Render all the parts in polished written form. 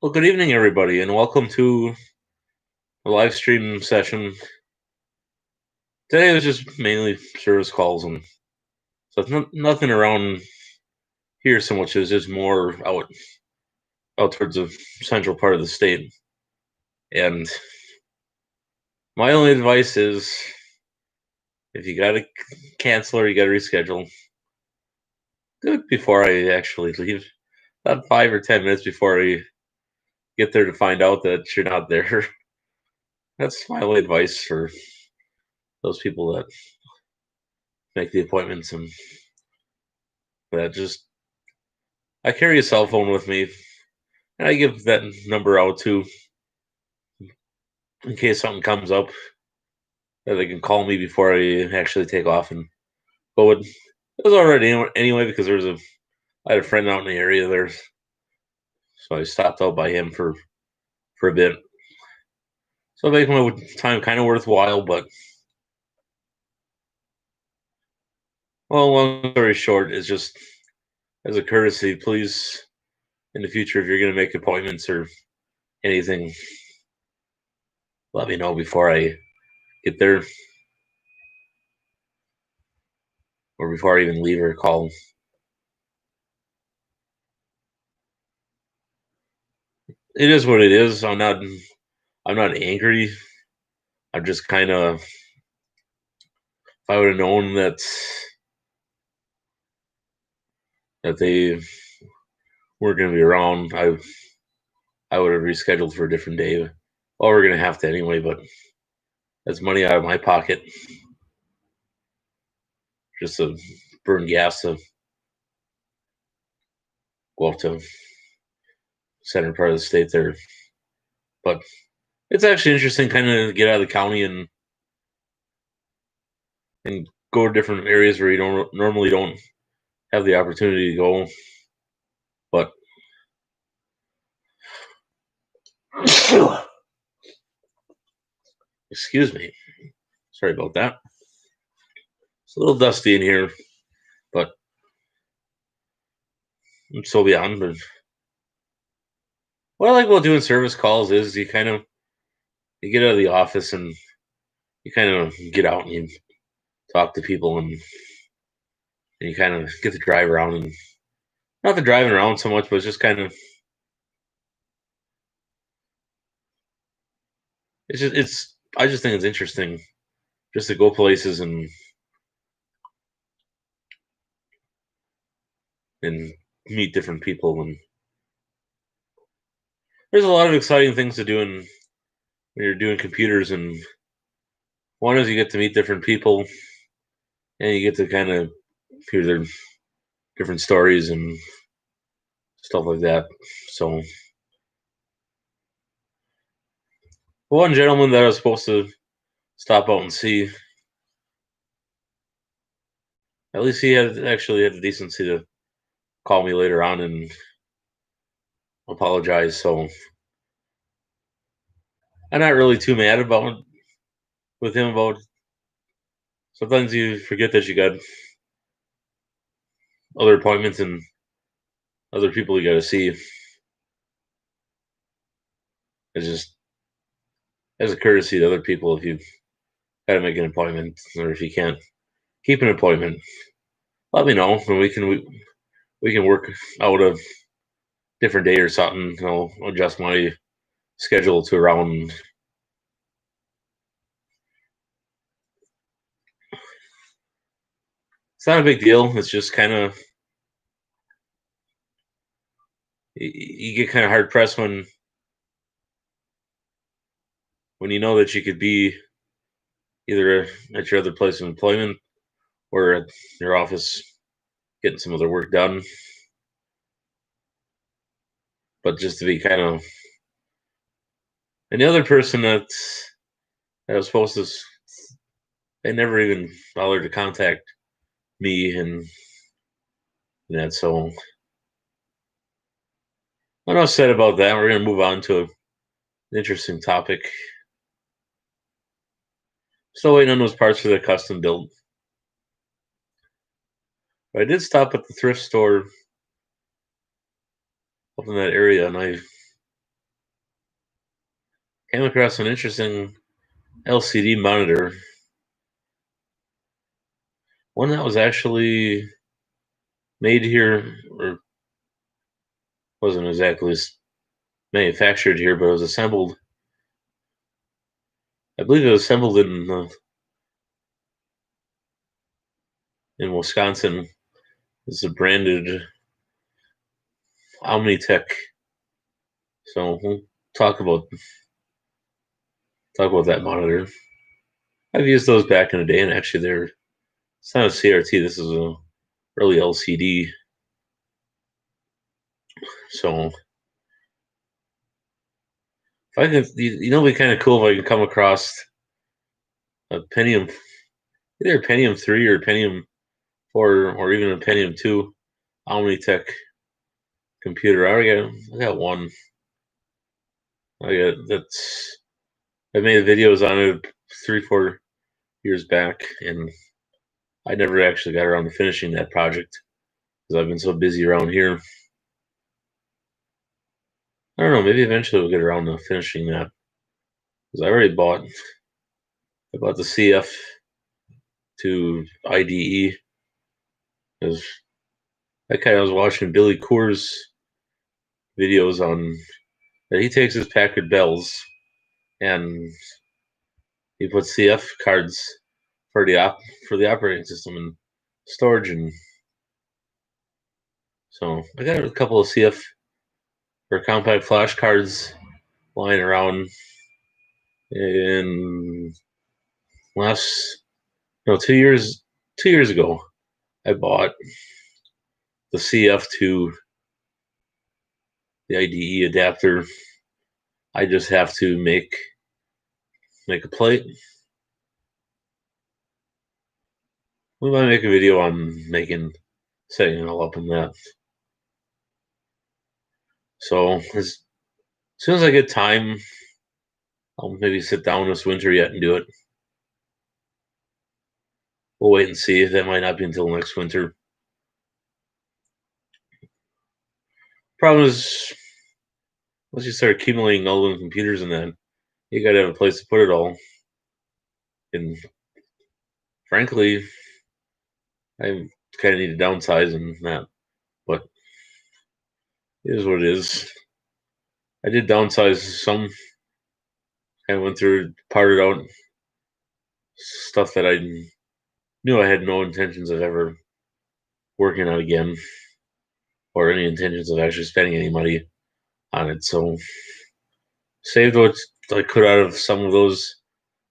Well, good evening, everybody, and welcome to a live stream session. Today was just mainly service calls, and so it's nothing around here so much as just more out towards the central part of the state. And my only advice is, if you got to cancel or you got to reschedule, do it before I actually leave. Not 5 or 10 minutes before I get there to find out that you're not there. That's my only advice for those people that make the appointments and that just I carry a cell phone with me, and I give that number out too, in case something comes up that they can call me before I actually take off and go. It was already anyway because I had a friend out in the area there, so I stopped out by him for a bit. So make my time kind of worthwhile, but well, long story short is just as a courtesy, please in the future if you're going to make appointments or anything, let me know before I get there or before I even leave or call. It is what it is. I'm not angry. I'm just kind of, if I would have known that they weren't going to be around, I would have rescheduled for a different day. Well, we're going to have to anyway, but that's money out of my pocket just to burn gas to go up to center part of the state there. But it's actually interesting, kind of get out of the county and go to different areas where you don't normally don't have the opportunity to go. But excuse me, sorry about that. It's a little dusty in here, but I'm still beyond. But what I like about doing service calls is you get out of the office and you kind of get out and you talk to people and you kind of get to drive around and not the driving around so much, but it's just kind of it's I just think it's interesting just to go places and meet different people, and there's a lot of exciting things to do when you're doing computers. And one is you get to meet different people and you get to kind of hear their different stories and stuff like that. So one gentleman that I was supposed to stop out and see, at least he had actually had the decency to call me later on and apologize. So I'm not really too mad about with him about. Sometimes you forget that you got other appointments and other people you got to see. It's just as a courtesy to other people, if you got to make an appointment or if you can't keep an appointment, let me know and we can work out a different day or something. I'll adjust my schedule to around. It's not a big deal. It's just kind of you get kind of hard pressed when you know that you could be either at your other place of employment or at your office getting some other work done, but just to be kind of. And the other person that was supposed to, they never even bothered to contact me and that. So enough said about that. We're gonna move on to an interesting topic. Still waiting on those parts for the custom build. But I did stop at the thrift store up in that area, and came across an interesting LCD monitor. One that was actually made here, or wasn't exactly manufactured here, but it was assembled. I believe it was assembled in Wisconsin. It's a branded Omnitech. So we'll talk about that monitor. I've used those back in the day, and actually, it's not a CRT. This is a early LCD. So if I could, it'd be kind of cool if I could come across a Pentium, either a Pentium 3 or a Pentium 4, or even a Pentium 2 Omnitech computer. I got one. I made videos on it 3-4 years back, and I never actually got around to finishing that project because I've been so busy around here. I don't know. Maybe eventually we'll get around to finishing that because I bought the CF to IDE because I kind of was watching Billy Coors videos on that. He takes his Packard Bells and he puts CF cards for the operating system and storage, and so I got a couple of CF or compact flash cards lying around. In last 2 years ago, I bought the CF to the IDE adapter. I just have to make a plate. We might make a video on setting it all up in that. So as soon as I get time, I'll maybe sit down this winter yet and do it. We'll wait and see. That might not be until next winter. Problem is, once you start accumulating all the computers and that, you gotta have a place to put it all. And frankly, I kind of need to downsize and that, but it is what it is. I did downsize some. I went through, parted out stuff that I knew I had no intentions of ever working on again, or any intentions of actually spending any money on it. So saved what I could out of some of those,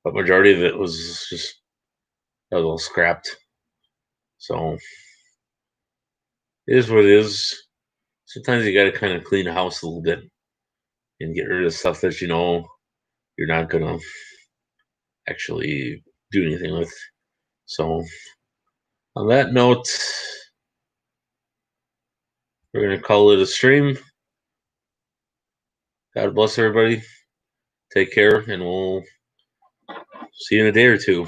but majority of it was just a little scrapped. So it is what it is. Sometimes you got to kind of clean the house a little bit and get rid of stuff that you're not gonna actually do anything with. So on that note, we're gonna call it a stream. God bless everybody. Take care, and we'll see you in a day or two.